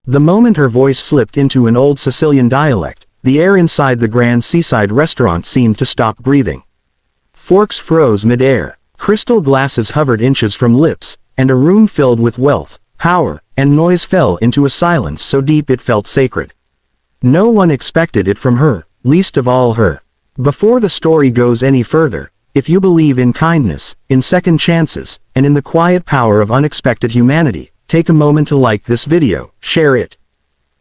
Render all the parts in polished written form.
The moment her voice slipped into an old Sicilian dialect, the air inside the grand seaside restaurant seemed to stop breathing. Forks froze mid-air, crystal glasses hovered inches from lips, and a room filled with wealth, power, and noise fell into a silence so deep it felt sacred. No one expected it from her, least of all her. Before the story goes any further, if you believe in kindness, in second chances, and in the quiet power of unexpected humanity, take a moment to like this video, share it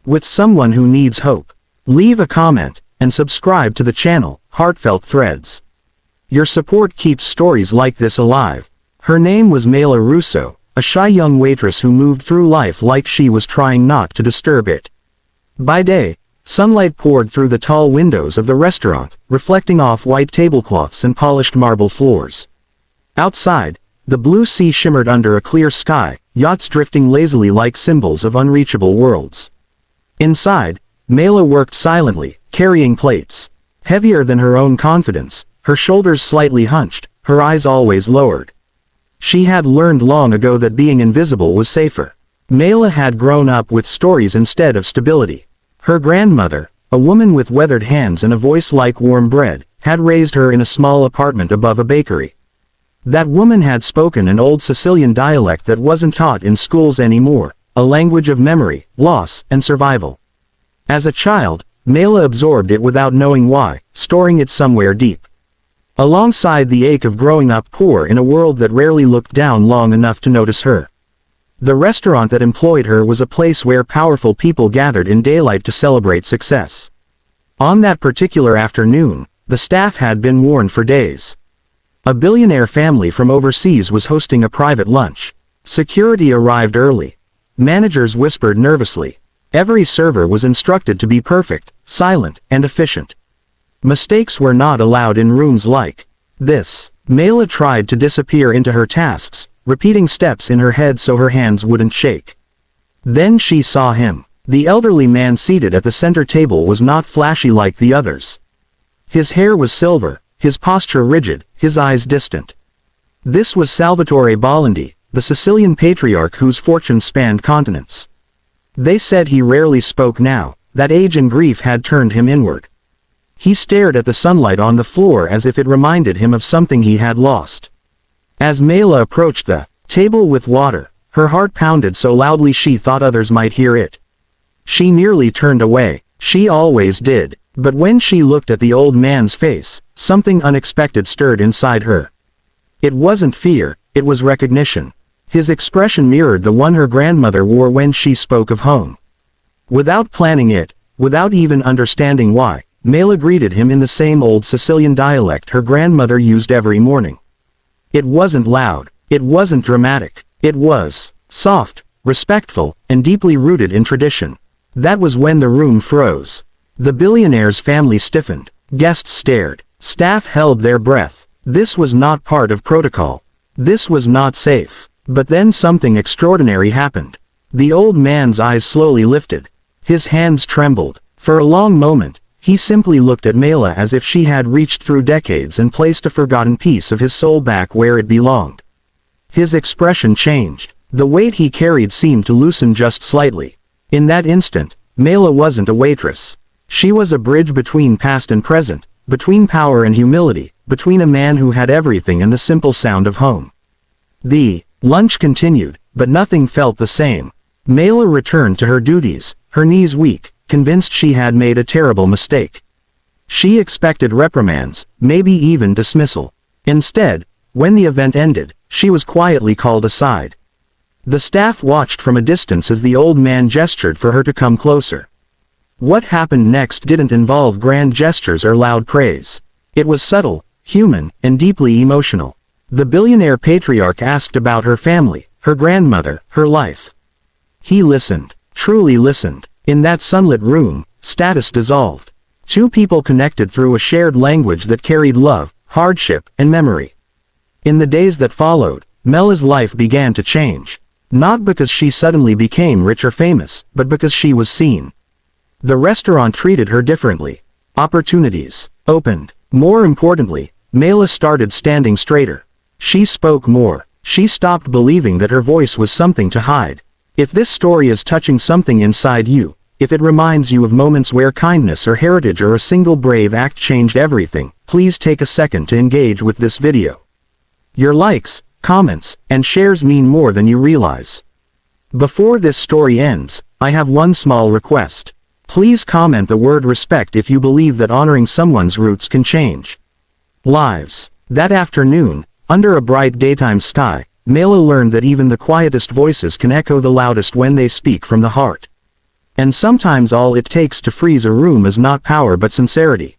with someone who needs hope. Leave a comment, and subscribe to the channel, Heartfelt Threads. Your support keeps stories like this alive. Her name was Mela Russo, a shy young waitress who moved through life like she was trying not to disturb it. By day, sunlight poured through the tall windows of the restaurant, reflecting off white tablecloths and polished marble floors. Outside, the blue sea shimmered under a clear sky, yachts drifting lazily like symbols of unreachable worlds. Inside, Mela worked silently, carrying plates. Heavier than her own confidence, her shoulders slightly hunched, her eyes always lowered. She had learned long ago that being invisible was safer. Mela had grown up with stories instead of stability. Her grandmother, a woman with weathered hands and a voice like warm bread, had raised her in a small apartment above a bakery. That woman had spoken an old Sicilian dialect that wasn't taught in schools anymore, a language of memory, loss, and survival. As a child, Mela absorbed it without knowing why, storing it somewhere deep. Alongside the ache of growing up poor in a world that rarely looked down long enough to notice her. The restaurant that employed her was a place where powerful people gathered in daylight to celebrate success. On that particular afternoon, the staff had been warned for days. A billionaire family from overseas was hosting a private lunch. Security arrived early. Managers whispered nervously. Every server was instructed to be perfect, silent, and efficient. Mistakes were not allowed in rooms like this. Mela tried to disappear into her tasks, repeating steps in her head so her hands wouldn't shake. Then she saw him. The elderly man seated at the center table was not flashy like the others. His hair was silver, his posture rigid, his eyes distant. This was Salvatore Bolandi, the Sicilian patriarch whose fortune spanned continents. They said he rarely spoke now, that age and grief had turned him inward. He stared at the sunlight on the floor as if it reminded him of something he had lost. As Mela approached the table with water, her heart pounded so loudly she thought others might hear it. She nearly turned away. She always did, but when she looked at the old man's face, something unexpected stirred inside her. It wasn't fear, it was recognition. His expression mirrored the one her grandmother wore when she spoke of home. Without planning it, without even understanding why, Mela greeted him in the same old Sicilian dialect her grandmother used every morning. It wasn't loud, it wasn't dramatic, it was soft, respectful, and deeply rooted in tradition. That was when the room froze. The billionaire's family stiffened, guests stared, staff held their breath. This was not part of protocol. This was not safe. But then something extraordinary happened. The old man's eyes slowly lifted. His hands trembled. For a long moment, he simply looked at Mela as if she had reached through decades and placed a forgotten piece of his soul back where it belonged. His expression changed. The weight he carried seemed to loosen just slightly. In that instant, Mela wasn't a waitress. She was a bridge between past and present, between power and humility, between a man who had everything and the simple sound of home. The lunch continued, but nothing felt the same. Mela returned to her duties, her knees weak, convinced she had made a terrible mistake. She expected reprimands, maybe even dismissal. Instead, when the event ended, she was quietly called aside. The staff watched from a distance as the old man gestured for her to come closer. What happened next didn't involve grand gestures or loud praise. It was subtle, human, and deeply emotional. The billionaire patriarch asked about her family, her grandmother, her life. He listened, truly listened. In that sunlit room, status dissolved. Two people connected through a shared language that carried love, hardship, and memory. In the days that followed, Mela's life began to change. Not because she suddenly became rich or famous, but because she was seen. The restaurant treated her differently. Opportunities opened. More importantly, Mela started standing straighter. She spoke more. She stopped believing that her voice was something to hide. If this story is touching something inside you, if it reminds you of moments where kindness or heritage or a single brave act changed everything, please take a second to engage with this video. Your likes, comments, and shares mean more than you realize. Before this story ends, I have one small request. Please comment the word respect if you believe that honoring someone's roots can change lives. That afternoon, under a bright daytime sky, Mela learned that even the quietest voices can echo the loudest when they speak from the heart. And sometimes all it takes to freeze a room is not power but sincerity.